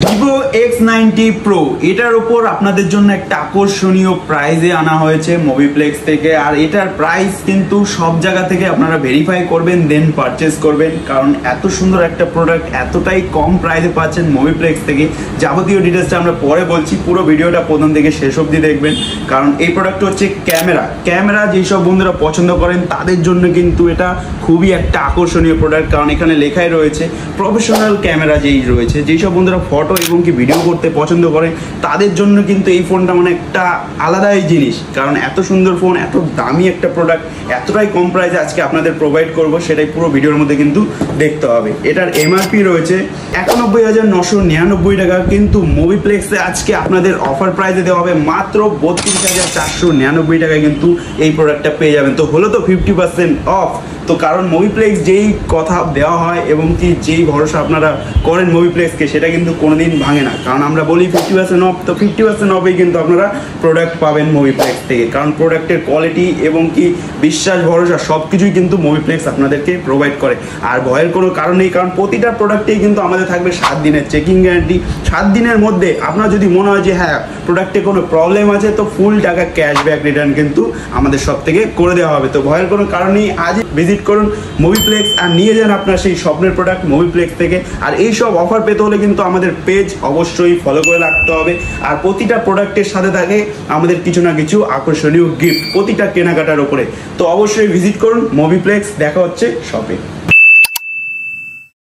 Vivo X90 Pro এটার উপর আপনাদের জন্য একটা আকর্ষণীয় প্রাইজে আনা হয়েছে মোবিপ্লেক্স থেকে। আর এটার প্রাইস কিন্তু সব জায়গা থেকে আপনারা ভেরিফাই করবেন দেন পারচেস করবেন, কারণ এত সুন্দর একটা প্রোডাক্ট এতটাই কম প্রাইসে পাচ্ছেন মোবিপ্লেক্স থেকে। যাবতীয় ডিটেলসটা আমরা পরে বলছি, পুরো ভিডিওটা প্রথম থেকে শেষ অবধি দেখবেন, কারণ এই প্রোডাক্টটা হচ্ছে ক্যামেরা যেসব বন্ধুরা পছন্দ করেন তাদের জন্য কিন্তু এটা খুবই একটা আকর্ষণীয় প্রোডাক্ট, কারণ এখানে লেখাই রয়েছে প্রফেশনাল ক্যামেরা যেসব বন্ধুরা ফটো এবং কি ভিডিও করতে পছন্দ করেন তাদের জন্য কিন্তু এই ফোনটা মানে একটা আলাদাই জিনিস, কারণ এত সুন্দর ফোন, এত দামি একটা প্রোডাক্ট এতটাই কম প্রাইসে আজকে আপনাদের প্রোভাইড করব, সেটাই পুরো ভিডিওর মধ্যে কিন্তু দেখতে হবে। এটার এমআরপি রয়েছে 91,999 টাকা, কিন্তু মোবিপ্লেক্সে আজকে আপনাদের অফার প্রাইসে দেওয়া হবে মাত্র 32,499 টাকায় কিন্তু এই প্রোডাক্টটা পেয়ে যাবেন। তো হলো তো 50% অফ। তো কারণ মোবিপ্লেক্স যেই কথা দেওয়া হয় এবং কি যেই ভরসা আপনারা করেন মোবিপ্লেক্সকে, সেটা কিন্তু কোনোদিন ভাঙে না, কারণ আমরা বলি 50% অফ, তো 50% অফেই কিন্তু আপনারা প্রোডাক্ট পাবেন মোবিপ্লেক্স থেকে, কারণ প্রোডাক্টের কোয়ালিটি এবং কি বিশ্বাস ভরসা সব কিছুই কিন্তু মোবিপ্লেক্স আপনাদেরকে প্রোভাইড করে। আর ভয়ের কোনো কারণ নেই, কারণ প্রতিটা প্রোডাক্টেই কিন্তু আমাদের থাকবে 7 দিনের চেকিং গ্যারান্টি। 7 দিনের মধ্যে আপনার যদি মনে হয় যে হ্যাঁ প্রোডাক্টে কোনো প্রবলেম আছে, তো ফুল টাকা ক্যাশব্যাক রিটার্ন কিন্তু আমাদের সব থেকে করে দেওয়া হবে। তো ভয়ের কোনো কারণ নেই, আজই ভিজিট করুন মোবিপ্লেক্স আর নিয়ে যান আপনার সেই স্বপ্নের প্রোডাক্ট মোবিপ্লেক্স থেকে। আর এই সব অফার পেতে হলে কিন্তু আমাদের পেজ অবশ্যই ফলো করে রাখতে হবে, আর প্রতিটা প্রোডাক্টের সাথে থাকে আমাদের কিছু না কিছু আকর্ষণীয় গিফট প্রতিটা কেনাকাটার উপরে। তো অবশ্যই ভিজিট করুন মোবিপ্লেক্স, দেখা হচ্ছে শপে।